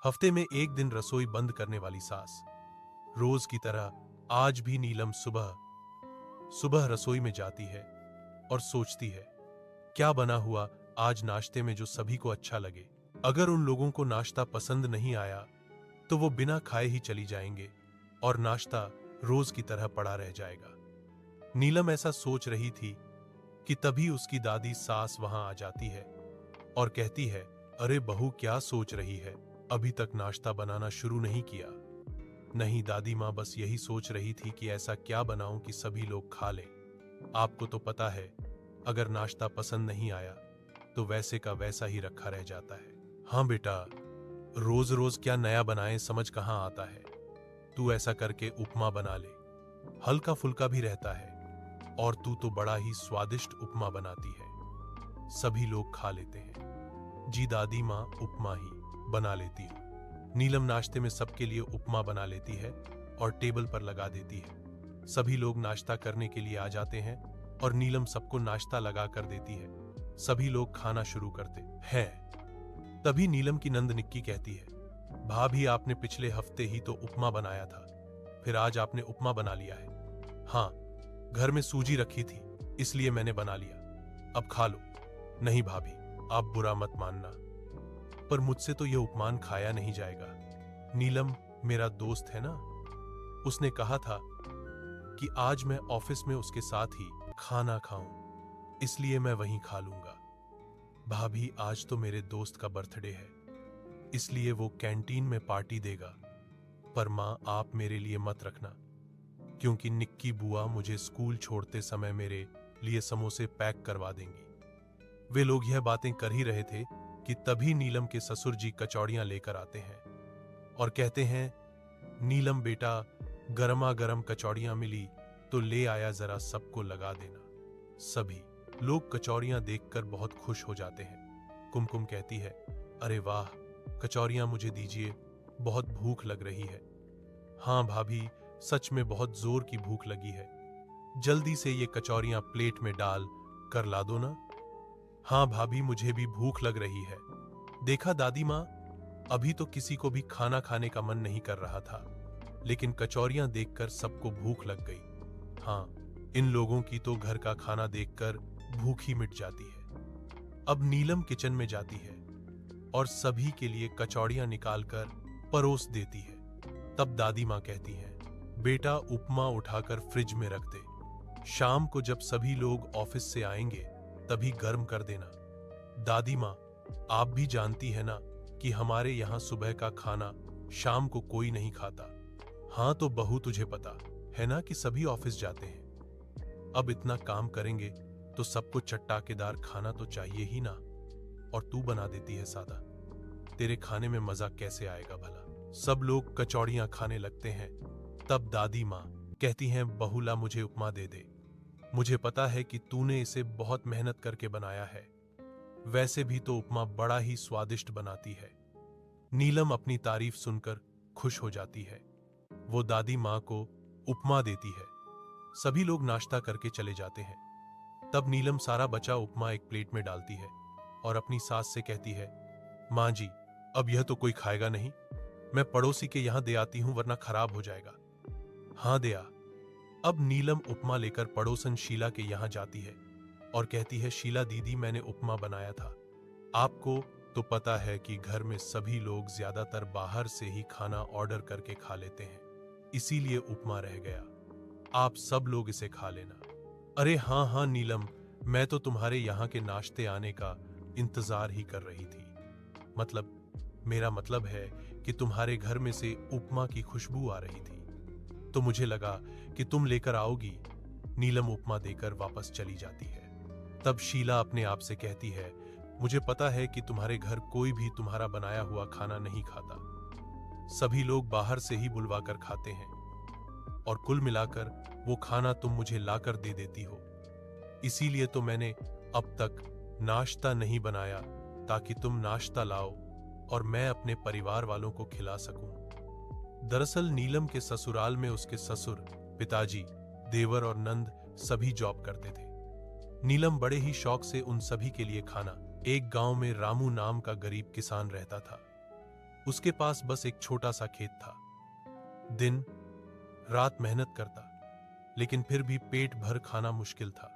हफ्ते में एक दिन रसोई बंद करने वाली सास। रोज की तरह आज भी नीलम सुबह सुबह रसोई में जाती है और सोचती है क्या बना हुआ आज नाश्ते में जो सभी को अच्छा लगे। अगर उन लोगों को नाश्ता पसंद नहीं आया तो वो बिना खाए ही चली जाएंगे और नाश्ता रोज की तरह पड़ा रह जाएगा। नीलम ऐसा सोच रही थी कि तभी उसकी दादी सास वहां आ जाती है और कहती है, अरे बहू क्या सोच रही है, अभी तक नाश्ता बनाना शुरू नहीं किया। नहीं दादी माँ, बस यही सोच रही थी कि ऐसा क्या बनाऊं कि सभी लोग खा लें। आपको तो पता है अगर नाश्ता पसंद नहीं आया तो वैसे का वैसा ही रखा रह जाता है। हाँ बेटा, रोज रोज क्या नया बनाएं समझ कहाँ आता है। तू ऐसा करके उपमा बना ले, हल्का फुल्का भी रहता है और तू तो बड़ा ही स्वादिष्ट उपमा बनाती है, सभी लोग खा लेते हैं। जी दादी माँ, उपमा ही बना लेती हूँ। नीलम नाश्ते में सबके लिए उपमा बना लेती है और टेबल पर लगा देती है। सभी लोग नाश्ता करने के लिए आ जाते हैं और नीलम सबको नाश्ता लगा कर देती है। सभी लोग खाना शुरू करते हैं। तभी नीलम की नंद निक्की कहती है, भाभी आपने पिछले हफ्ते ही तो उपमा बनाया था, फिर आज आपने उपमा बना लिया है। हाँ, घर में सूजी रखी थी इसलिए मैंने बना लिया, अब खा लो। नहीं भाभी, आप बुरा मत मानना, पर मुझसे तो यह उपमान खाया नहीं जाएगा। नीलम मेरा दोस्त है ना, उसने कहा था कि आज मैं ऑफिस में उसके साथ ही खाना खाऊं, इसलिए मैं वहीं खा लूंगा। भाभी आज तो मेरे दोस्त का बर्थडे है इसलिए वो कैंटीन में पार्टी देगा, पर मां आप मेरे लिए मत रखना क्योंकि निक्की बुआ मुझे स्कूल छोड़ते समय मेरे लिए समोसे पैक करवा देंगी। वे लोग यह बातें कर ही रहे थे कि तभी नीलम के ससुर जी कचौड़ियां लेकर आते हैं और कहते हैं, नीलम बेटा, गरमा गरम कचौड़ियां मिली तो ले आया, जरा सबको लगा देना। सभी लोग कचौड़ियां देखकर बहुत खुश हो जाते हैं। कुमकुम कहती है, अरे वाह, कचौड़ियां मुझे दीजिए, बहुत भूख लग रही है। हाँ भाभी, सच में बहुत जोर की भूख लगी है, जल्दी से ये कचौड़ियां प्लेट में डाल कर ला दो ना। हाँ भाभी, मुझे भी भूख लग रही है। देखा दादी माँ, अभी तो किसी को भी खाना खाने का मन नहीं कर रहा था, लेकिन कचौड़ियां देखकर सबको भूख लग गई। हाँ, इन लोगों की तो घर का खाना देखकर भूख ही मिट जाती है। अब नीलम किचन में जाती है और सभी के लिए कचौड़ियां निकालकर परोस देती है। तब दादी माँ कहती हैं, बेटा उपमा उठाकर फ्रिज में रख दे, शाम को जब सभी लोग ऑफिस से आएंगे तभी गर्म कर देना। दादी माँ, आप भी जानती है ना कि हमारे यहाँ सुबह का खाना शाम को कोई नहीं खाता। हाँ तो बहू, तुझे पता है ना कि सभी ऑफिस जाते हैं, अब इतना काम करेंगे तो सबको चट्टाकेदार खाना तो चाहिए ही ना, और तू बना देती है सादा, तेरे खाने में मजा कैसे आएगा भला। सब लोग कचौड़ियां खाने लगते हैं। तब दादी माँ कहती हैं, बहुला मुझे उपमा दे दे, मुझे पता है कि तूने इसे बहुत मेहनत करके बनाया है, वैसे भी तो उपमा बड़ा ही स्वादिष्ट बनाती है। नीलम अपनी तारीफ सुनकर खुश हो जाती है। वो दादी माँ को उपमा देती है। सभी लोग नाश्ता करके चले जाते हैं। तब नीलम सारा बचा उपमा एक प्लेट में डालती है और अपनी सास से कहती है, माँ जी, अब यह तो कोई खाएगा नहीं, मैं पड़ोसी के यहां दे आती हूं वरना खराब हो जाएगा। हाँ दे आ। अब नीलम उपमा लेकर पड़ोसन शीला के यहां जाती है और कहती है, शीला दीदी, मैंने उपमा बनाया था। आपको तो पता है कि घर में सभी लोग ज्यादातर बाहर से ही खाना ऑर्डर करके खा लेते हैं, इसीलिए उपमा रह गया, आप सब लोग इसे खा लेना। अरे हाँ हाँ नीलम, मैं तो तुम्हारे यहाँ के नाश्ते आने का इंतजार ही कर रही थी, मतलब मेरा मतलब है कि तुम्हारे घर में से उपमा की खुशबू आ रही थी तो मुझे लगा कि तुम लेकर आओगी। नीलम उपमा देकर वापस चली जाती है। तब शीला अपने आप से कहती है, मुझे पता है कि तुम्हारे घर कोई भी तुम्हारा बनाया हुआ खाना नहीं खाता, सभी लोग बाहर से ही बुलवा कर खाते हैं और कुल मिलाकर वो खाना तुम मुझे लाकर दे देती हो, इसीलिए तो मैंने अब तक नाश्ता नहीं बनाया ताकि तुम नाश्ता लाओ और मैं अपने परिवार वालों को खिला सकूं। दरअसल नीलम के ससुराल में उसके ससुर, पिताजी, देवर और नंद सभी जॉब करते थे। नीलम बड़े ही शौक से उन सभी के लिए खाना, एक गांव में रामू नाम का गरीब किसान रहता था। उसके पास बस एक छोटा सा खेत था। दिन रात मेहनत करता, लेकिन फिर भी पेट भर खाना मुश्किल था।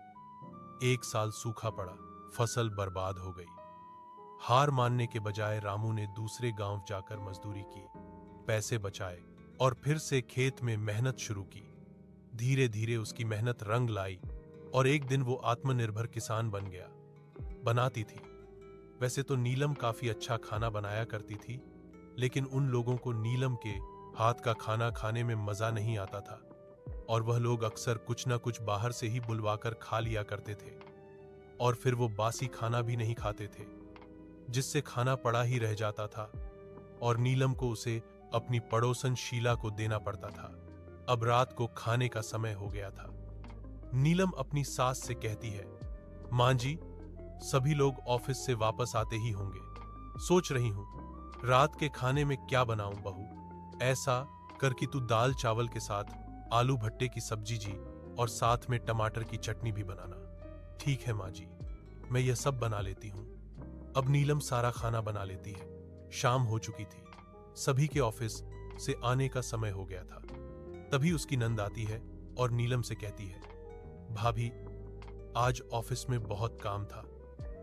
एक साल सूखा पड़ा, फसल बर्बाद हो गई। हार मानने के बजाय रामू ने दूसरे गांव जाकर मजदूरी की, पैसे बचाए और फिर से खेत में मेहनत शुरू की। धीरे धीरे उसकी मेहनत रंग लाई और एक दिन वो आत्मनिर्भर किसान बन गया। बनाती थी। वैसे तो नीलम काफी अच्छा खाना बनाया करती थी, लेकिन उन लोगों को नीलम के हाथ का खाना खाने में मजा नहीं आता था और वह लोग अक्सर कुछ ना कुछ बाहर से ही बुलवाकर खा लिया करते थे और फिर वो बासी खाना भी नहीं खाते थे, जिससे खाना पड़ा ही रह जाता था और नीलम को उसे अपनी पड़ोसन शीला को देना पड़ता था। अब रात को खाने का समय हो गया था। नीलम अपनी सास से कहती है, मां जी, सभी लोग ऑफिस से वापस आते ही होंगे। सोच रही हूं रात के खाने में क्या बनाऊं बहू। ऐसा कर कि तू दाल चावल के साथ आलू भट्टे की सब्जी जी और साथ में टमाटर की चटनी भी बनाना। ठीक है मां जी, मैं यह सब बना लेती हूं। अब नीलम सारा खाना बना लेती है। शाम हो चुकी थी। सभी के ऑफिस से आने का समय हो गया था। तभी उसकी नंद आती है और नीलम से कहती है, भाभी, आज ऑफिस में बहुत काम था,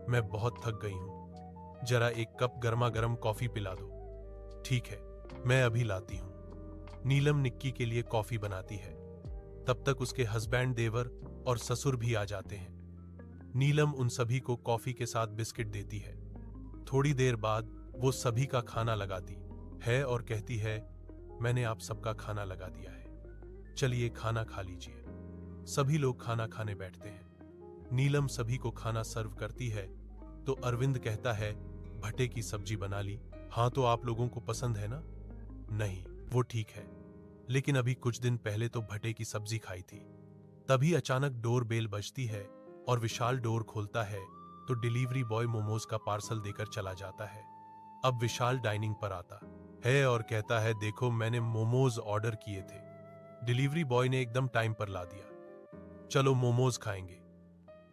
मैं बहुत थक गई हूं। जरा एक कप गर्मा गर्म कॉफी पिला दो। ठीक है, मैं अभी लाती हूं। नीलम निक्की के लिए कॉफी बनाती है। तब तक उसके हस्बैंड देवर और ससुर भी आ जाते हैं। नीलम उन सभी को कॉफी के साथ बिस्किट देती है। थोड़ी देर बाद वो सभी का खाना लगाती है और कहती है, मैंने आप सबका खाना लगा दिया है, चलिए खाना खा लीजिए। सभी लोग खाना खाने बैठते हैं। नीलम सभी को खाना सर्व करती है तो अरविंद कहता है, भट्टे की सब्जी बना ली? हाँ, तो आप लोगों को पसंद है ना? नहीं, वो ठीक है, लेकिन अभी कुछ दिन पहले तो भट्टे की सब्जी खाई थी। तभी अचानक डोर बेल बजती है और विशाल डोर खोलता है तो डिलीवरी बॉय मोमोज का पार्सल देकर चला जाता है। अब विशाल डाइनिंग पर आता है और कहता है, देखो मैंने मोमोज ऑर्डर किए थे, डिलीवरी बॉय ने एकदम टाइम पर ला दिया, चलो मोमोज खाएंगे।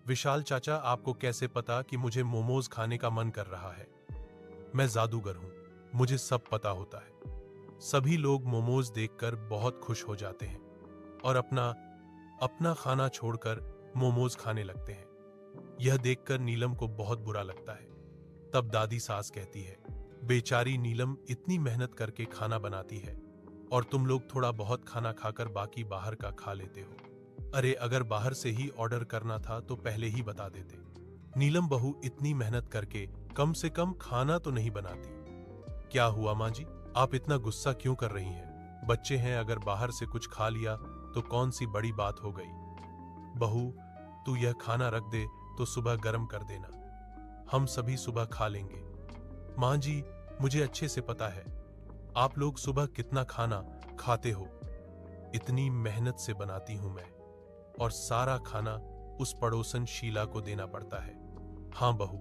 विशाल चाचा, आपको कैसे पता कि मुझे मोमोज खाने का मन कर रहा है? मैं जादूगर हूं, मुझे सब पता होता है। सभी लोग मोमोज देखकर बहुत खुश हो जाते हैं और अपना खाना छोड़कर मोमोज खाने लगते हैं। यह देखकर नीलम को बहुत बुरा लगता है। तब दादी सास कहती है, बेचारी नीलम इतनी मेहनत करके खाना बनाती है और तुम लोग थोड़ा बहुत खाना खाकर बाकी बाहर का खा लेते हो। अरे, अगर बाहर से ही ऑर्डर करना था तो पहले ही बता देते। नीलम बहू इतनी मेहनत करके कम से कम खाना तो नहीं बनाती। क्या हुआ मां जी, आप इतना गुस्सा क्यों कर रही हैं? बच्चे हैं, अगर बाहर से कुछ खा लिया तो कौन सी बड़ी बात हो गई। बहू, तू यह खाना रख दे तो सुबह गर्म कर देना, हम सभी सुबह खा लेंगे। मां जी, मुझे अच्छे से पता है आप लोग सुबह कितना खाना खाते हो। इतनी मेहनत से बनाती हूं मैं और सारा खाना उस पड़ोसन शीला को देना पड़ता है। हाँ बहू,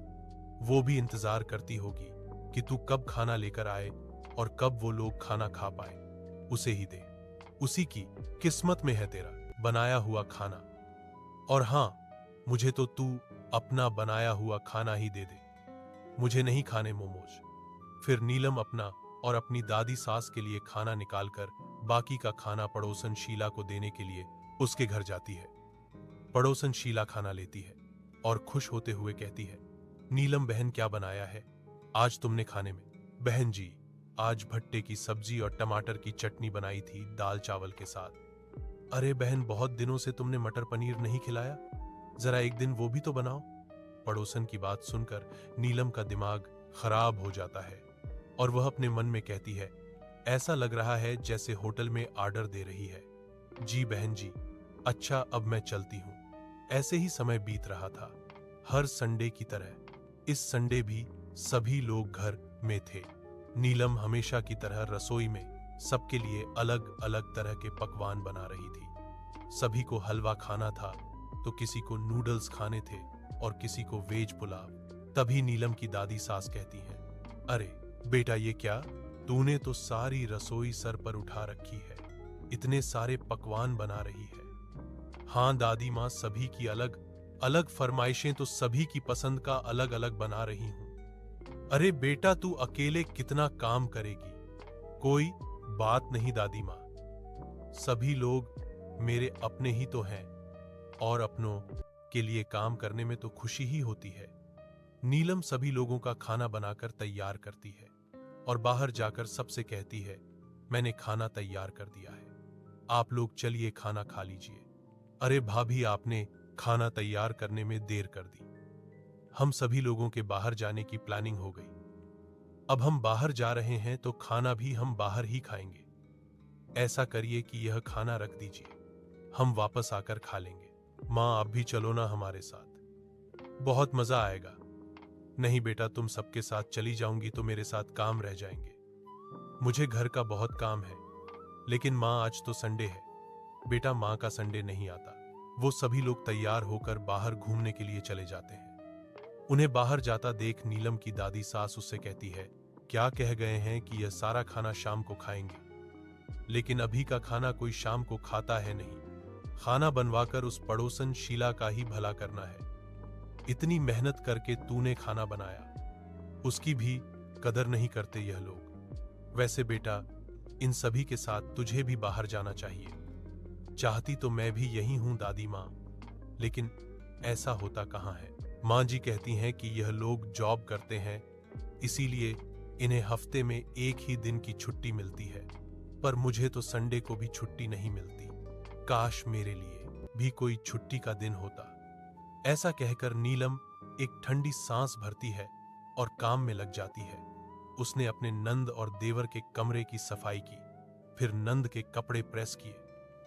वो भी इंतजार करती होगी कि तू कब खाना लेकर आए और कब वो लोग खाना खा पाए, उसे ही दे। उसी की किस्मत में है तेरा बनाया हुआ खाना। और हाँ, मुझे तो तू अपना बनाया हुआ खाना ही दे दे, मुझे नहीं खाने मोमोज। फिर नीलम अपना और अपनी दादी सास के लिए खाना निकालकर बाकी का खाना पड़ोसन शीला को देने के लिए उसके घर जाती है। पड़ोसन शीला खाना लेती है और खुश होते हुए कहती है, नीलम बहन, क्या बनाया है आज तुमने खाने में? बहन जी, आज भट्टे की सब्जी और टमाटर की चटनी बनाई थी दाल चावल के साथ। अरे बहन, बहुत दिनों से तुमने मटर पनीर नहीं खिलाया, जरा एक दिन वो भी तो बनाओ। पड़ोसन की बात सुनकर नीलम का दिमाग खराब हो जाता है और वह अपने मन में कहती है, ऐसा लग रहा है जैसे होटल में ऑर्डर दे रही है। जी बहन जी, अच्छा अब मैं चलती हूँ। ऐसे ही समय बीत रहा था, हर संडे की तरह इस संडे भी सभी लोग घर में थे। नीलम हमेशा की तरह रसोई में सबके लिए अलग अलग तरह के पकवान बना रही थी। सभी को हलवा खाना था तो किसी को नूडल्स खाने थे और किसी को वेज पुलाव। तभी नीलम की दादी सास कहती हैं, अरे बेटा, ये क्या, तूने तो सारी रसोई सर पर उठा रखी है, इतने सारे पकवान बना रही है। हाँ दादी माँ, सभी की अलग अलग फरमाइशें तो सभी की पसंद का अलग अलग बना रही हूं। अरे बेटा, तू अकेले कितना काम करेगी? कोई बात नहीं दादी माँ, सभी लोग मेरे अपने ही तो हैं और अपनों के लिए काम करने में तो खुशी ही होती है। नीलम सभी लोगों का खाना बनाकर तैयार करती है और बाहर जाकर सबसे कहती है, मैंने खाना तैयार कर दिया है, आप लोग चलिए खाना खा लीजिए। अरे भाभी, आपने खाना तैयार करने में देर कर दी। हम सभी लोगों के बाहर जाने की प्लानिंग हो गई। अब हम बाहर जा रहे हैं तो खाना भी हम बाहर ही खाएंगे। ऐसा करिए कि यह खाना रख दीजिए, हम वापस आकर खा लेंगे। माँ, आप भी चलो ना हमारे साथ, बहुत मजा आएगा। नहीं बेटा, तुम सबके साथ चली जाऊंगी तो मेरे साथ काम रह जाएंगे। मुझे घर का बहुत काम है। लेकिन माँ, आज तो संडे है। बेटा, माँ का संडे नहीं आता। वो सभी लोग तैयार होकर बाहर घूमने के लिए चले जाते हैं। उन्हें बाहर जाता देख नीलम की दादी सास उससे कहती है, क्या कह गए हैं कि यह सारा खाना शाम को खाएंगे? लेकिन अभी का खाना कोई शाम को खाता है नहीं। खाना बनवाकर उस पड़ोसन शीला का ही भला करना है। इतनी मेहनत करके तूने खाना बनाया, उसकी भी कदर नहीं करते यह लोग। वैसे बेटा, इन सभी के साथ तुझे भी बाहर जाना चाहिए। चाहती तो मैं भी यही हूं दादी माँ, लेकिन ऐसा होता कहाँ है। माँ जी कहती हैं कि यह लोग जॉब करते हैं, इसीलिए इन्हें हफ्ते में एक ही दिन की छुट्टी मिलती है, पर मुझे तो संडे को भी छुट्टी नहीं मिलती। काश मेरे लिए भी कोई छुट्टी का दिन होता। ऐसा कहकर नीलम एक ठंडी सांस भरती है और काम में लग जाती है। उसने अपने नंद और देवर के कमरे की सफाई की, फिर नंद के कपड़े प्रेस किए,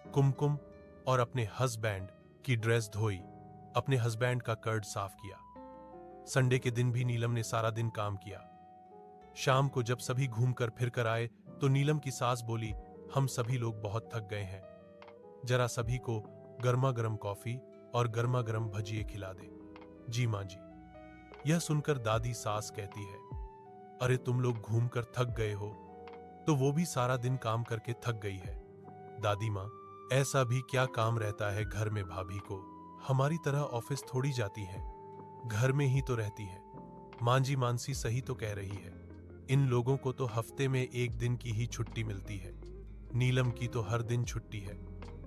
कुमकुम और अपने हस्बैंड की ड्रेस धोई, अपने हस्बैंड का कर्ड साफ किया। संडे के दिन भी नीलम ने सारा दिन काम किया। शाम को जब सभी घूमकर फिर कर आए तो नीलम की सास बोली, हम सभी लोग बहुत थक गए हैं, जरा सभी को गर्मा गर्म कॉफी और गर्मा गर्म भजिए खिला दे। जी माँ जी। यह सुनकर दादी सास कहती है, अरे तुम लोग घूमकर थक गए हो तो वो भी सारा दिन काम करके थक गई है। दादी माँ, ऐसा भी क्या काम रहता है घर में भाभी को? हमारी तरह ऑफिस थोड़ी जाती हैं, घर में ही तो रहती हैं। माँ जी, मानसी सही तो कह रही है, इन लोगों को तो हफ्ते में एक दिन की ही छुट्टी मिलती है। नीलम की तो हर दिन छुट्टी है।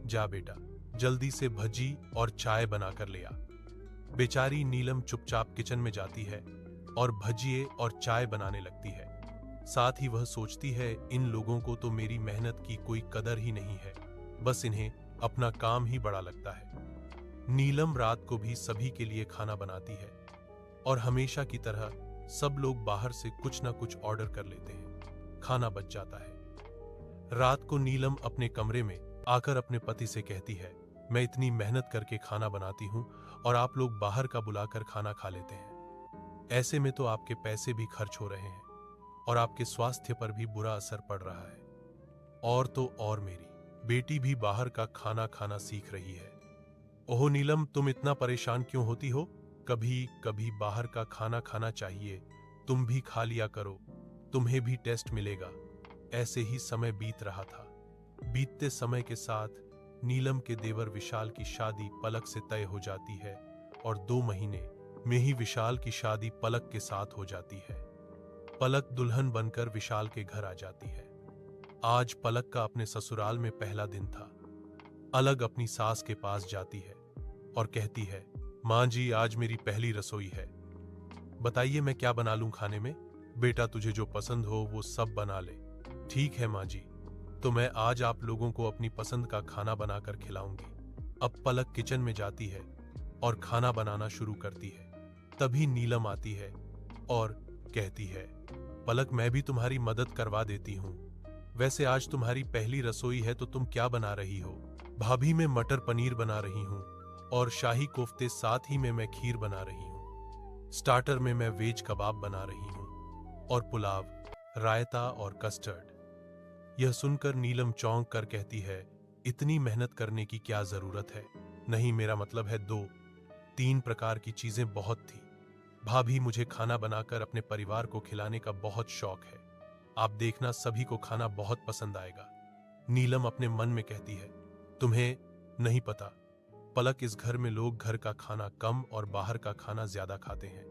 जा बेटा, जल्दी से भजी और चाय बनाकर ले आ। बेचारी नीलम चुपचाप किचन में जाती है और भजिए और चाय बनाने लगती है। साथ ही वह सोचती है, इन लोगों को तो मेरी मेहनत की कोई कदर ही नहीं है, बस इन्हें अपना काम ही बड़ा लगता है। नीलम रात को भी सभी के लिए खाना बनाती है और हमेशा की तरह सब लोग बाहर से कुछ ना कुछ ऑर्डर कर लेते हैं। खाना बच जाता है। रात को नीलम अपने कमरे में आकर अपने पति से कहती है, मैं इतनी मेहनत करके खाना बनाती हूँ और आप लोग बाहर का बुलाकर खाना खा लेते हैं। ऐसे में तो आपके पैसे भी खर्च हो रहे हैं और आपके स्वास्थ्य पर भी बुरा असर पड़ रहा है। और तो और मेरी बेटी भी बाहर का खाना खाना सीख रही है। ओह नीलम, तुम इतना परेशान क्यों होती हो? कभी कभी बाहर का खाना खाना चाहिए, तुम भी खा लिया करो, तुम्हें भी टेस्ट मिलेगा। ऐसे ही समय बीत रहा था। बीतते समय के साथ नीलम के देवर विशाल की शादी पलक से तय हो जाती है और 2 महीने में ही विशाल की शादी पलक के साथ हो जाती है। पलक दुल्हन बनकर विशाल के घर आ जाती है। आज पलक का अपने ससुराल में पहला दिन था। अलग अपनी सास के पास जाती है और कहती है, माँ जी, आज मेरी पहली रसोई है, बताइए मैं क्या बना लूं खाने में? बेटा, तुझे जो पसंद हो वो सब बना ले। ठीक है माँ जी, तो मैं आज आप लोगों को अपनी पसंद का खाना बनाकर खिलाऊंगी। अब पलक किचन में जाती है और खाना बनाना शुरू करती है। तभी नीलम आती है और कहती है, पलक, मैं भी तुम्हारी मदद करवा देती हूँ। वैसे आज तुम्हारी पहली रसोई है तो तुम क्या बना रही हो? भाभी, मैं मटर पनीर बना रही हूँ और शाही कोफ्ते, साथ ही में मैं खीर बना रही हूँ। स्टार्टर में मैं वेज कबाब बना रही हूँ और पुलाव, रायता और कस्टर्ड। यह सुनकर नीलम चौंक कर कहती है, इतनी मेहनत करने की क्या जरूरत है? नहीं, मेरा मतलब है 2-3 प्रकार की चीजें बहुत थी। भाभी, मुझे खाना बनाकर अपने परिवार को खिलाने का बहुत शौक है। आप देखना, सभी को खाना बहुत पसंद आएगा। नीलम अपने मन में कहती है, तुम्हें नहीं पता पलक, इस घर में लोग घर का खाना कम और बाहर का खाना ज्यादा खाते हैं।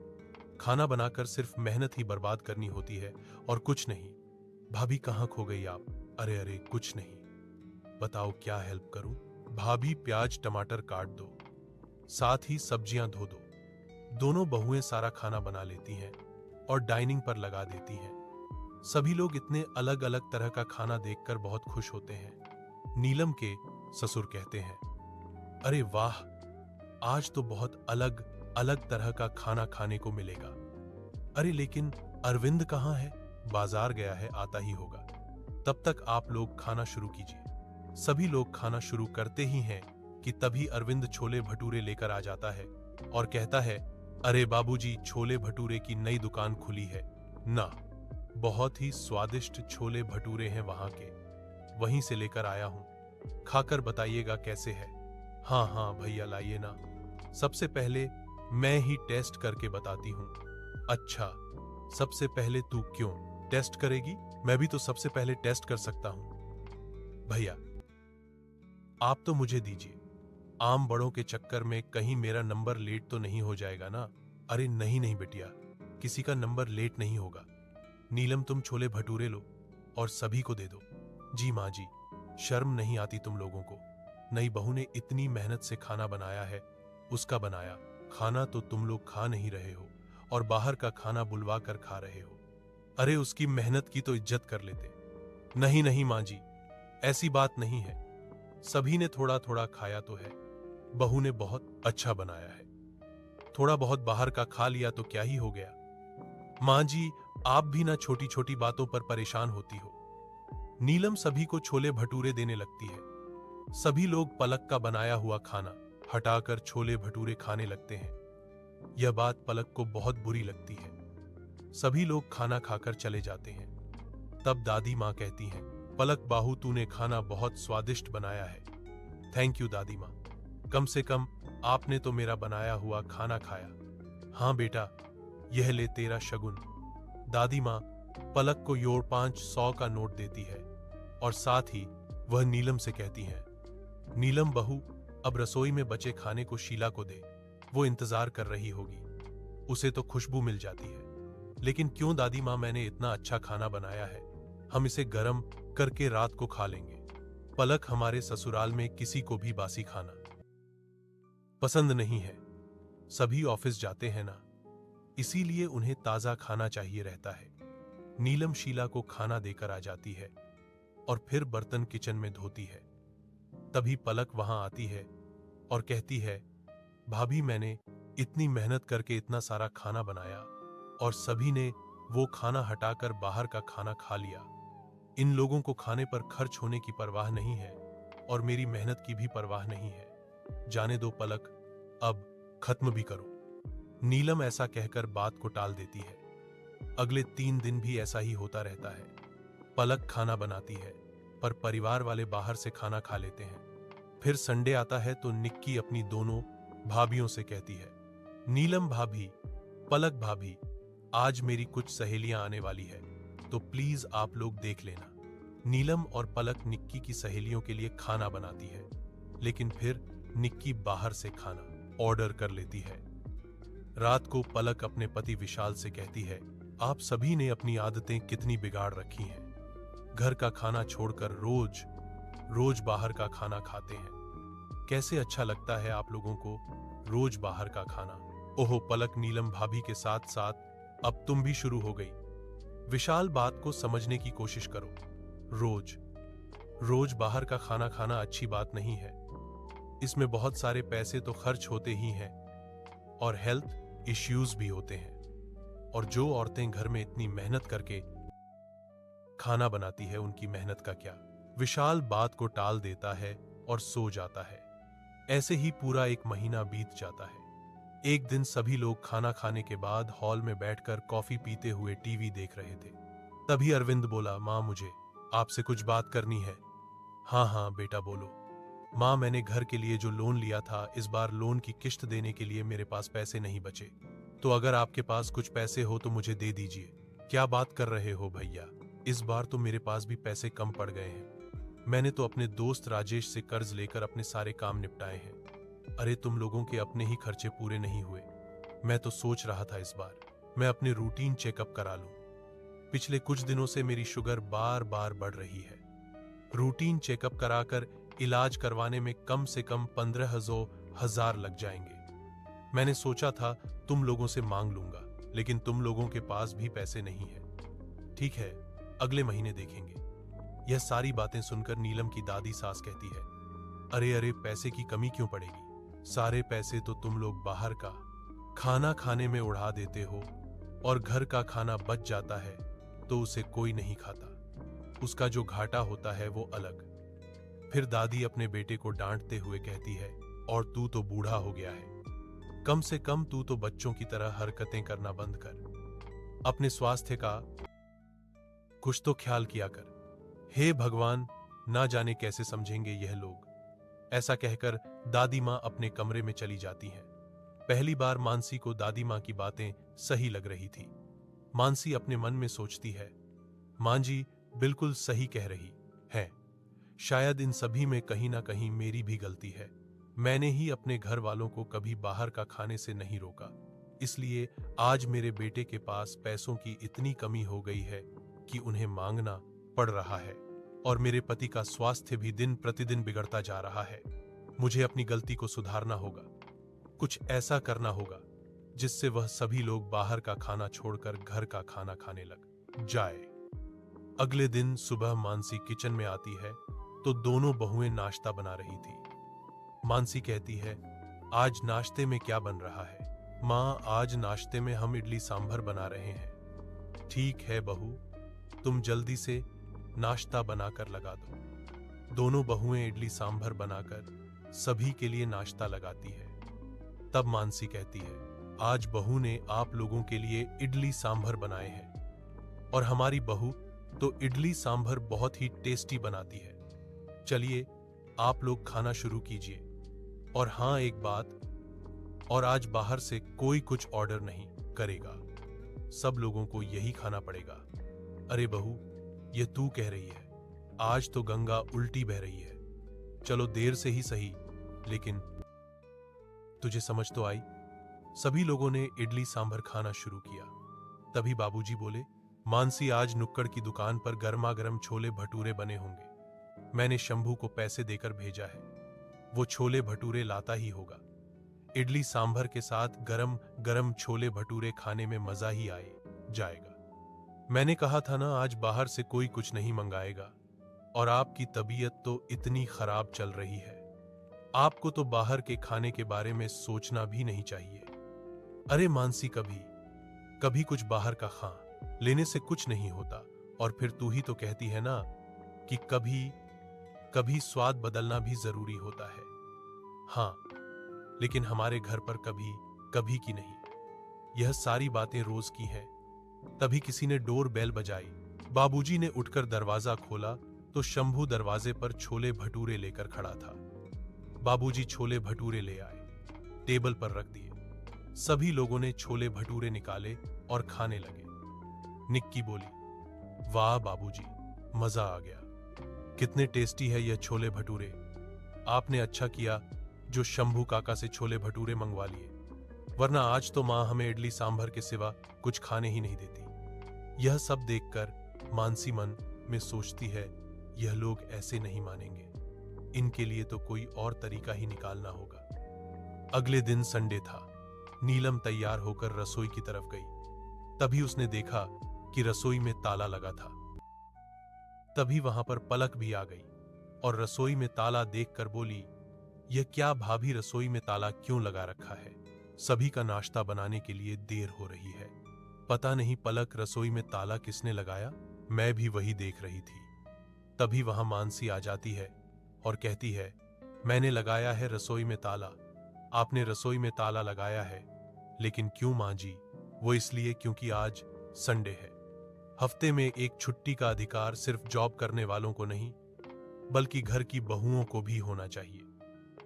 खाना बनाकर सिर्फ मेहनत ही बर्बाद करनी होती है और कुछ नहीं। भाभी कहाँ खो गई आप? अरे अरे कुछ नहीं, बताओ क्या हेल्प करूं? भाभी प्याज टमाटर काट दो, साथ ही सब्जियां धो दो। दोनों बहुएं सारा खाना बना लेती हैं और डाइनिंग पर लगा देती हैं। सभी लोग इतने अलग अलग तरह का खाना देखकर बहुत खुश होते हैं। नीलम के ससुर कहते हैं, अरे वाह, आज तो बहुत अलग अलग तरह का खाना खाने को मिलेगा। अरे लेकिन अरविंद कहाँ है? बाजार गया है, आता ही होगा। तब तक आप लोग खाना शुरू कीजिए। सभी लोग खाना शुरू करते ही हैं कि तभी अरविंद छोले भटूरे लेकर आ जाता है और कहता है, अरे बाबूजी, छोले भटूरे की नई दुकान खुली है ना, बहुत ही स्वादिष्ट छोले भटूरे हैं वहां के, वहीं से लेकर आया हूं, खाकर बताइएगा कैसे है। हाँ हाँ भैया लाइए ना, सबसे पहले मैं ही टेस्ट करके बताती हूं। अच्छा, सबसे पहले तू क्यों टेस्ट करेगी? मैं भी तो सबसे पहले टेस्ट कर सकता हूं। भैया आप तो मुझे दीजिए, आम बड़ों के चक्कर में कहीं मेरा नंबर लेट तो नहीं हो जाएगा ना? अरे नहीं नहीं बेटिया, किसी का नंबर लेट नहीं होगा। नीलम तुम छोले भटूरे लो और सभी को दे दो। जी माँ जी, शर्म नहीं आती तुम लोगों को? नई बहू ने इतनी मेहनत से खाना बनाया है, उसका बनाया खाना तो तुम लोग खा नहीं रहे हो और बाहर का खाना बुलवा कर खा रहे हो। अरे उसकी मेहनत की तो इज्जत कर लेते। नहीं नहीं माँ जी, ऐसी बात नहीं है, सभी ने थोड़ा थोड़ा खाया तो है, बहू ने बहुत अच्छा बनाया है, थोड़ा बहुत बाहर का खा लिया तो क्या ही हो गया। माँ जी, आप भी ना छोटी छोटी बातों पर परेशान होती हो। नीलम सभी को छोले भटूरे देने लगती है। सभी लोग पलक का बनाया हुआ खाना हटाकर छोले भटूरे खाने लगते हैं। यह बात पलक को बहुत बुरी लगती है। सभी लोग खाना खाकर चले जाते हैं। तब दादी माँ कहती हैं, पलक बाहू, तूने खाना बहुत स्वादिष्ट बनाया है। थैंक यू दादी माँ, कम से कम आपने तो मेरा बनाया हुआ खाना खाया। हाँ बेटा, यह ले तेरा शगुन। दादी माँ पलक को योर 500 का नोट देती है और साथ ही वह नीलम से कहती है, नीलम बहू, अब रसोई में बचे खाने को शीला को दे, वो इंतजार कर रही होगी, उसे तो खुशबू मिल जाती है। लेकिन क्यों दादी माँ, मैंने इतना अच्छा खाना बनाया है, हम इसे गरम करके रात को खा लेंगे। पलक, हमारे ससुराल में किसी को भी बासी खाना पसंद नहीं है, सभी ऑफिस जाते हैं ना, इसीलिए उन्हें ताजा खाना चाहिए रहता है। नीलम शीला को खाना देकर आ जाती है और फिर बर्तन किचन में धोती है। तभी पलक वहां आती है और कहती है, भाभी, मैंने इतनी मेहनत करके इतना सारा खाना बनाया और सभी ने वो खाना हटाकर बाहर का खाना खा लिया। इन लोगों को खाने पर खर्च होने की परवाह नहीं है और मेरी मेहनत की भी परवाह नहीं है। जाने दो पलक, अब खत्म भी करो। नीलम ऐसा कहकर बात को टाल देती है। अगले 3 दिन भी ऐसा ही होता रहता है। पलक खाना बनाती है पर परिवार वाले बाहर से खाना खा लेते हैं। फिर संडे आता है तो निक्की अपनी दोनों भाभियों से कहती है, नीलम भाभी, पलक भाभी, आज मेरी कुछ सहेलियां आने वाली है, तो प्लीज आप लोग देख लेना। नीलम और पलक निक्की की सहेलियों के लिए खाना बनाती है, लेकिन फिर निक्की बाहर से खाना ऑर्डर कर लेती है। रात को पलक अपने पति विशाल से कहती है, आप सभी ने अपनी आदतें कितनी बिगाड़ रखी हैं। घर का खाना छोड़कर रोज रोज बाहर का खाना खाते हैं। कैसे अच्छा लगता है आप लोगों को रोज बाहर का खाना। ओहो पलक, नीलम भाभी के साथ साथ अब तुम भी शुरू हो गई। विशाल, बात को समझने की कोशिश करो। रोज रोज बाहर का खाना खाना अच्छी बात नहीं है, इसमें बहुत सारे पैसे तो खर्च होते ही हैं और हेल्थ इश्यूज भी होते हैं। और जो औरतें घर में इतनी मेहनत करके खाना बनाती है, उनकी मेहनत का क्या। विशाल बात को टाल देता है और सो जाता है। ऐसे ही पूरा 1 महीना बीत जाता है। एक दिन सभी लोग खाना खाने के बाद हॉल में बैठकर कॉफी पीते हुए टीवी देख रहे थे। तभी अरविंद बोला, माँ, मुझे आपसे कुछ बात करनी है। हाँ हाँ बेटा बोलो। माँ, मैंने घर के लिए जो लोन लिया था, इस बार लोन की किश्त देने के लिए मेरे पास पैसे नहीं बचे, तो अगर आपके पास कुछ पैसे हो तो मुझे दे दीजिए। क्या बात कर रहे हो भैया, इस बार तो मेरे पास भी पैसे कम पड़ गए हैं। मैंने तो अपने दोस्त राजेश से कर्ज लेकर अपने सारे काम निपटाए हैं। अरे तुम लोगों के अपने ही खर्चे पूरे नहीं हुए। मैं तो सोच रहा था इस बार मैं अपने रूटीन चेकअप करा लूं। पिछले कुछ दिनों से मेरी शुगर बार बार बढ़ रही है। रूटीन चेकअप कराकर इलाज करवाने में कम से कम 15,000 लग जाएंगे। मैंने सोचा था तुम लोगों से मांग लूंगा, लेकिन तुम लोगों के पास भी पैसे नहीं है। ठीक है, अगले महीने देखेंगे। यह सारी बातें सुनकर नीलम की दादी सास कहती है, अरे अरे, पैसे की कमी क्यों पड़ेगी? सारे पैसे तो तुम लोग बाहर का खाना खाने में उड़ा देते हो, और घर का खाना बच जाता है तो उसे कोई नहीं खाता। उसका जो घाटा होता है वो अलग। फिर दादी अपने बेटे को डांटते हुए कहती है, और तू तो बूढ़ा हो गया है, कम से कम तू तो बच्चों की तरह हरकतें करना बंद कर। अपने स्वास्थ्य का कुछ तो ख्याल किया कर। हे भगवान, ना जाने कैसे समझेंगे यह लोग। ऐसा कहकर दादी मां अपने कमरे में चली जाती हैं। पहली बार मानसी को दादी मां की बातें सही लग रही थी। मानसी अपने मन में सोचती है, मां जी बिल्कुल सही कह रही है। शायद इन सभी में कहीं ना कहीं मेरी भी गलती है। मैंने ही अपने घर वालों को कभी बाहर का खाने से नहीं रोका, इसलिए आज मेरे बेटे के पास पैसों की इतनी कमी हो गई है कि उन्हें मांगना पड़ रहा है, और मेरे पति का स्वास्थ्य भी दिन प्रतिदिन बिगड़ता जा रहा है। मुझे अपनी गलती को सुधारना होगा। कुछ ऐसा करना होगा जिससे वह सभी लोग बाहर का खाना छोड़कर घर का खाना खाने लग जाए। अगले दिन सुबह मानसी किचन में आती है तो दोनों बहुएं नाश्ता बना रही थी। मानसी कहती है, आज नाश्ते में क्या बन रहा है? माँ, आज नाश्ते में हम इडली सांभर बना रहे हैं। ठीक है बहू, तुम जल्दी से नाश्ता बनाकर लगा दो। दोनों बहुएं इडली सांभर बनाकर सभी के लिए नाश्ता लगाती है। तब मानसी कहती है, आज बहू ने आप लोगों के लिए इडली सांभर बनाए हैं, और हमारी बहू तो इडली सांभर बहुत ही टेस्टी बनाती है। चलिए आप लोग खाना शुरू कीजिए। और हाँ, एक बात और, आज बाहर से कोई कुछ ऑर्डर नहीं करेगा, सब लोगों को यही खाना पड़ेगा। अरे बहू, ये तू कह रही है? आज तो गंगा उल्टी बह रही है। चलो देर से ही सही, लेकिन तुझे समझ तो आई। सभी लोगों ने इडली सांभर खाना शुरू किया। तभी बाबूजी बोले, मानसी, आज नुक्कड़ की दुकान पर गर्मा गर्म छोले भटूरे बने होंगे। मैंने शंभू को पैसे देकर भेजा है, वो छोले भटूरे लाता ही होगा। इडली सांभर के साथ गरम गरम छोले भटूरे खाने में मजा ही आए जाएगा। मैंने कहा था ना, आज बाहर से कोई कुछ नहीं मंगाएगा। और आपकी तबीयत तो इतनी खराब चल रही है, आपको तो बाहर के खाने के बारे में सोचना भी नहीं चाहिए। अरे मानसी, कभी कभी कुछ बाहर का खा लेने से कुछ नहीं होता। और फिर तू ही तो कहती है ना कि कभी कभी स्वाद बदलना भी जरूरी होता है। हाँ, लेकिन हमारे घर पर कभी कभी की नहीं, यह सारी बातें रोज की हैं। तभी किसी ने डोर बेल बजाई। बाबूजी ने उठकर दरवाजा खोला तो शंभू दरवाजे पर छोले भटूरे लेकर खड़ा था। बाबूजी छोले भटूरे ले आए, टेबल पर रख दिए। सभी लोगों ने छोले भटूरे निकाले और खाने लगे। निक्की बोली, वाह बाबूजी, मजा आ गया, कितने टेस्टी है यह छोले भटूरे। आपने अच्छा किया जो शंभू काका से छोले भटूरे मंगवा लिए, वरना आज तो मां हमें इडली सांभर के सिवा कुछ खाने ही नहीं देती। यह सब देखकर मानसी मन में सोचती है, यह लोग ऐसे नहीं मानेंगे, इनके लिए तो कोई और तरीका ही निकालना होगा। अगले दिन संडे था। नीलम तैयार होकर रसोई की तरफ गई। तभी उसने देखा कि रसोई में ताला लगा था। तभी वहां पर पलक भी आ गई और रसोई में ताला देखकर बोली, यह क्या भाभी, रसोई में ताला क्यों लगा रखा है? सभी का नाश्ता बनाने के लिए देर हो रही है। पता नहीं पलक, रसोई में ताला किसने लगाया? मैं भी वही देख रही थी। तभी वहां मानसी आ जाती है और कहती है, मैंने लगाया है रसोई में ताला। आपने रसोई में ताला लगाया है, लेकिन क्यों मां जी? वो इसलिए क्योंकि आज संडे है। हफ्ते में एक छुट्टी का अधिकार सिर्फ जॉब करने वालों को नहीं, बल्कि घर की बहुओं को भी होना चाहिए।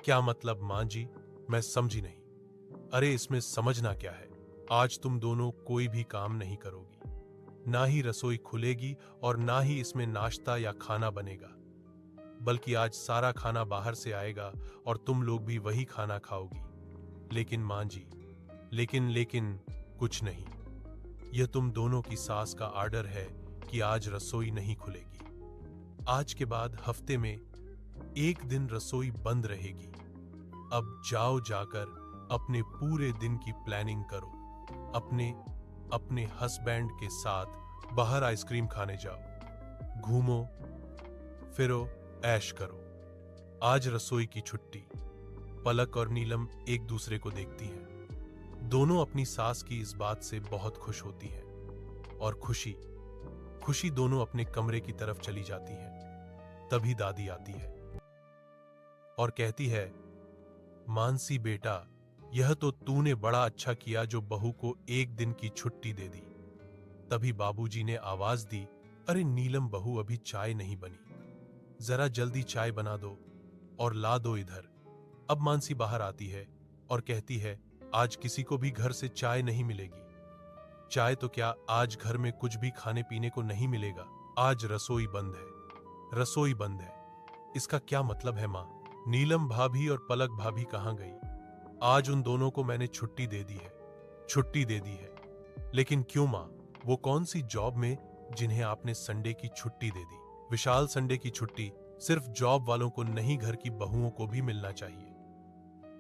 क्या मतलब मां जी? मैं समझी नहीं। अरे इसमें समझना क्या है? आज तुम दोनों कोई भी काम नहीं करोगी, ना ही रसोई खुलेगी और ना ही इसमें नाश्ता या खाना बनेगा, बल्कि आज सारा खाना बाहर से आएगा और तुम लोग भी वही खाना खाओगी। लेकिन मां जी, लेकिन कुछ नहीं। यह तुम दोनों की सास का आर्डर है कि आज रसोई नहीं खुलेगी। आज के बाद हफ्ते में एक दिन रसोई बंद रहेगी। अब जाओ, जाकर अपने पूरे दिन की प्लानिंग करो। अपने हस्बैंड के साथ बाहर आइसक्रीम खाने जाओ, घूमो फिरो, ऐश करो। आज रसोई की छुट्टी। पलक और नीलम एक दूसरे को देखती हैं। दोनों अपनी सास की इस बात से बहुत खुश होती हैं और खुशी दोनों अपने कमरे की तरफ चली जाती हैं। तभी दादी आती है और कहती है, मानसी बेटा, यह तो तूने बड़ा अच्छा किया जो बहू को एक दिन की छुट्टी दे दी। तभी बाबूजी ने आवाज दी, अरे नीलम बहू, अभी चाय नहीं बनी, जरा जल्दी चाय बना दो और ला दो इधर। अब मानसी बाहर आती है और कहती है, आज किसी को भी घर से चाय नहीं मिलेगी। चाय तो क्या, आज घर में कुछ भी खाने पीने को नहीं मिलेगा। आज रसोई बंद है, रसोई बंद है। इसका क्या मतलब है माँ? नीलम भाभी और पलक भाभी कहाँ गई? आज उन दोनों को मैंने छुट्टी दे दी है, छुट्टी दे दी है। लेकिन क्यों माँ? वो कौन सी जॉब में जिन्हें आपने संडे की छुट्टी दे दी? विशाल, संडे की छुट्टी सिर्फ जॉब वालों को नहीं, घर की बहुओं को भी मिलना चाहिए।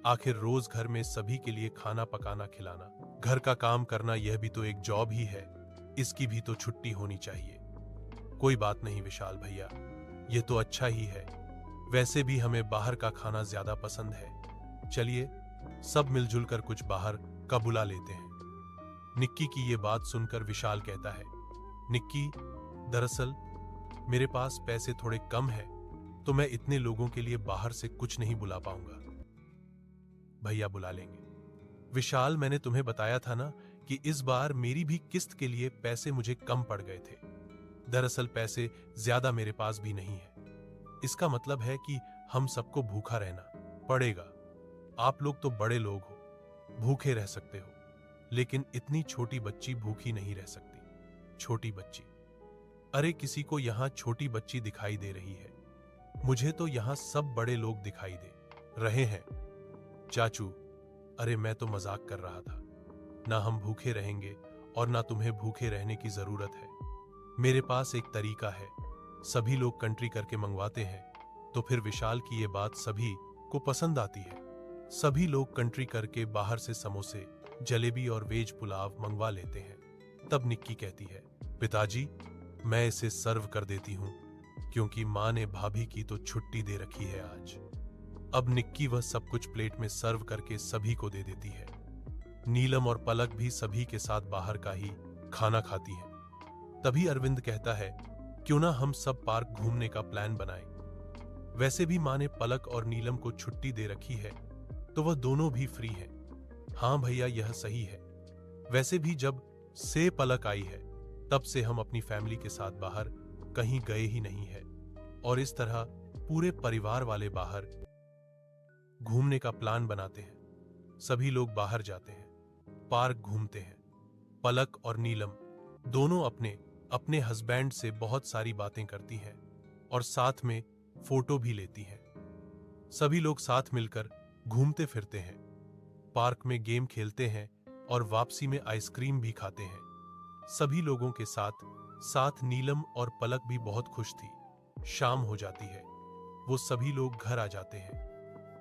आखिर रोज घर में सभी के लिए खाना पकाना, खिलाना, घर का काम करना, यह भी तो एक जॉब ही है। इसकी भी तो छुट्टी होनी चाहिए। कोई बात नहीं विशाल भैया, यह तो अच्छा ही है। वैसे भी हमें बाहर का खाना ज्यादा पसंद है। चलिए सब मिलजुल कर कुछ बाहर का बुला लेते हैं। निक्की की ये बात सुनकर विशाल कहता है, निक्की, दरअसल मेरे पास पैसे थोड़े कम है, तो मैं इतने लोगों के लिए बाहर से कुछ नहीं बुला पाऊंगा। भैया बुला लेंगे। विशाल, मैंने तुम्हें बताया था ना कि इस बार मेरी भी किस्त के लिए पैसे मुझे कम पड़ गए थे। दरअसल पैसे ज्यादा मेरे पास भी नहीं है। इसका मतलब है कि हम सबको भूखा रहना पड़ेगा। आप लोग तो बड़े लोग हो, भूखे रह सकते हो, लेकिन इतनी छोटी बच्ची भूखी नहीं रह सकती। छोटी बच्ची? अरे किसी को यहाँ छोटी बच्ची दिखाई दे रही है? मुझे तो यहाँ सब बड़े लोग दिखाई दे रहे हैं। चाचू, अरे मैं तो मजाक कर रहा था। ना हम भूखे रहेंगे और ना तुम्हें भूखे रहने की जरूरत है। मेरे पास एक तरीका है, सभी लोग कंट्री करके मंगवाते हैं, तो फिर विशाल की ये बात सभी को पसंद आती है। सभी लोग कंट्री करके बाहर से समोसे, जलेबी और वेज पुलाव मंगवा लेते हैं। तब निक्की कहती है, पिताजी, मैं इसे सर्व कर देती हूँ, क्योंकि माँ ने भाभी की तो छुट्टी दे रखी है आज। अब निक्की वह सब कुछ प्लेट में सर्व करके सभी को दे देती है। नीलम और पलक भी सभी के साथ बाहर का ही खाना खाती हैं। तभी अरविंद कहता है, क्यों ना हम सब पार्क घूमने का प्लान बनाएं। वैसे भी माँ ने पलक और नीलम को छुट्टी दे रखी है, तो वह दोनों भी फ्री हैं। हाँ भैया, यह सही है। वैसे भी जब से पलक आई है, तब से हम अपनी फैमिली के साथ बाहर कहीं गए ही नहीं है, और इस तरह पूरे परिवार वाले बाहर घूमने का प्लान बनाते हैं। सभी लोग बाहर जाते हैं, पार्क घूमते हैं। पलक और नीलम दोनों अपने अपने हस्बैंड से बहुत सारी बातें करती हैं और साथ में फोटो भी लेती हैं। सभी लोग साथ मिलकर घूमते फिरते हैं, पार्क में गेम खेलते हैं और वापसी में आइसक्रीम भी खाते हैं। सभी लोगों के साथ नीलम और पलक भी बहुत खुश थी। शाम हो जाती है, वो सभी लोग घर आ जाते हैं।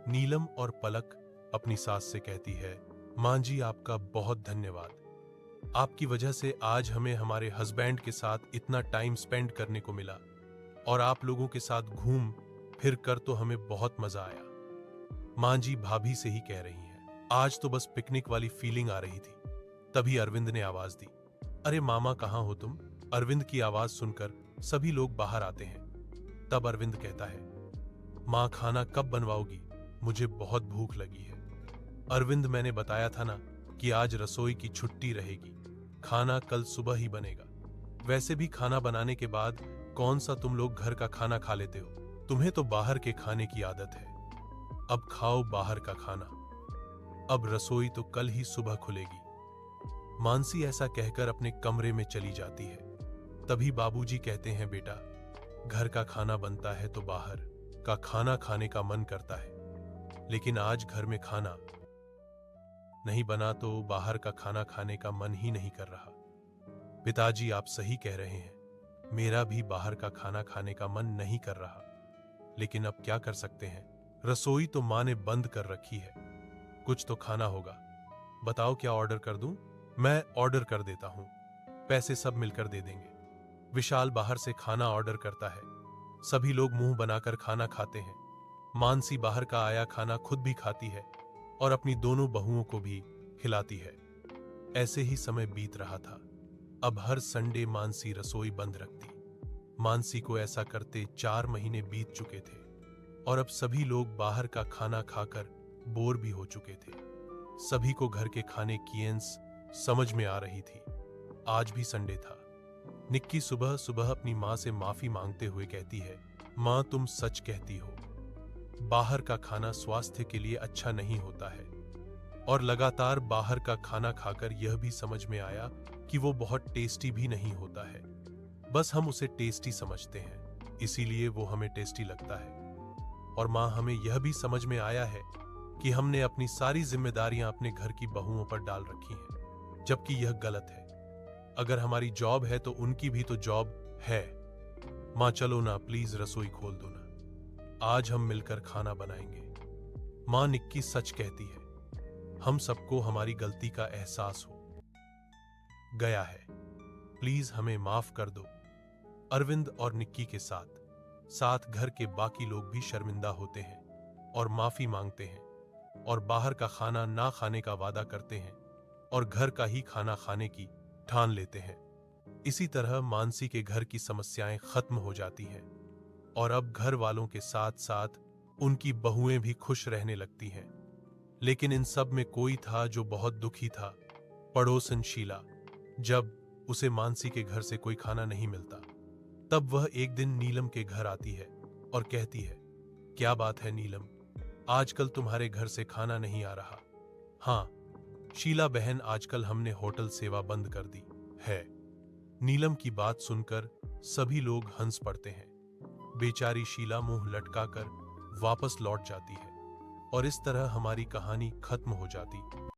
नीलम और पलक अपनी सास से कहती है, माँ जी, आपका बहुत धन्यवाद। आपकी वजह से आज हमें हमारे हस्बैंड के साथ इतना टाइम स्पेंड करने को मिला, और आप लोगों के साथ घूम फिर कर तो हमें बहुत मजा आया। माँ जी भाभी से ही कह रही हैं, आज तो बस पिकनिक वाली फीलिंग आ रही थी। तभी अरविंद ने आवाज दी, अरे मामा, कहाँ हो तुम? अरविंद की आवाज सुनकर सभी लोग बाहर आते हैं। तब अरविंद कहता है, माँ, खाना कब बनवाओगी? मुझे बहुत भूख लगी है। अरविंद, मैंने बताया था ना कि आज रसोई की छुट्टी रहेगी, खाना कल सुबह ही बनेगा। वैसे भी खाना बनाने के बाद कौन सा तुम लोग घर का खाना खा लेते हो? तुम्हें तो बाहर के खाने की आदत है। अब खाओ बाहर का खाना। अब रसोई तो कल ही सुबह खुलेगी। मानसी ऐसा कहकर अपने कमरे में चली जाती है। तभी बाबूजी कहते हैं, बेटा, घर का खाना बनता है तो बाहर का खाना खाने का मन करता है, लेकिन आज घर में खाना नहीं बना तो बाहर का खाना खाने का मन ही नहीं कर रहा। पिताजी, आप सही कह रहे हैं। मेरा भी बाहर का खाना खाने का मन नहीं कर रहा, लेकिन अब क्या कर सकते हैं। रसोई तो माँ ने बंद कर रखी है। कुछ तो खाना होगा। बताओ क्या ऑर्डर कर दूं? मैं ऑर्डर कर देता हूं। पैसे सब मिलकर दे देंगे। विशाल बाहर से खाना ऑर्डर करता है। सभी लोग मुंह बनाकर खाना खाते हैं। मानसी बाहर का आया खाना खुद भी खाती है और अपनी दोनों बहुओं को भी खिलाती है। ऐसे ही समय बीत रहा था। अब हर संडे मानसी रसोई बंद रखती। मानसी को ऐसा करते 4 महीने बीत चुके थे और अब सभी लोग बाहर का खाना खाकर बोर भी हो चुके थे। सभी को घर के खाने की एंस समझ में आ रही थी। आज भी संडे था। निक्की सुबह सुबह अपनी माँ से माफी मांगते हुए कहती है, माँ तुम सच कहती हो, बाहर का खाना स्वास्थ्य के लिए अच्छा नहीं होता है। और लगातार बाहर का खाना खाकर यह भी समझ में आया कि वो बहुत टेस्टी भी नहीं होता है। बस हम उसे टेस्टी समझते हैं, इसीलिए वो हमें टेस्टी लगता है। और माँ, हमें यह भी समझ में आया है कि हमने अपनी सारी जिम्मेदारियां अपने घर की बहुओं पर डाल रखी हैं, जबकि यह गलत है। अगर हमारी जॉब है तो उनकी भी तो जॉब है। माँ चलो ना, प्लीज रसोई खोल दो ना, आज हम मिलकर खाना बनाएंगे। माँ, निक्की सच कहती है, हम सबको हमारी गलती का एहसास हो गया है, प्लीज हमें माफ कर दो। अरविंद और निक्की के साथ साथ घर के बाकी लोग भी शर्मिंदा होते हैं और माफी मांगते हैं और बाहर का खाना ना खाने का वादा करते हैं और घर का ही खाना खाने की ठान लेते हैं। इसी तरह मानसी के घर की समस्याएं खत्म हो जाती हैं और अब घर वालों के साथ साथ उनकी बहुएं भी खुश रहने लगती हैं। लेकिन इन सब में कोई था जो बहुत दुखी था, पड़ोसन शीला। जब उसे मानसी के घर से कोई खाना नहीं मिलता, तब वह एक दिन नीलम के घर आती है और कहती है, क्या बात है नीलम, आजकल तुम्हारे घर से खाना नहीं आ रहा। हाँ शीला बहन, आजकल हमने होटल सेवा बंद कर दी है। नीलम की बात सुनकर सभी लोग हंस पड़ते हैं। बेचारी शीला मुंह लटकाकर वापस लौट जाती है और इस तरह हमारी कहानी खत्म हो जाती।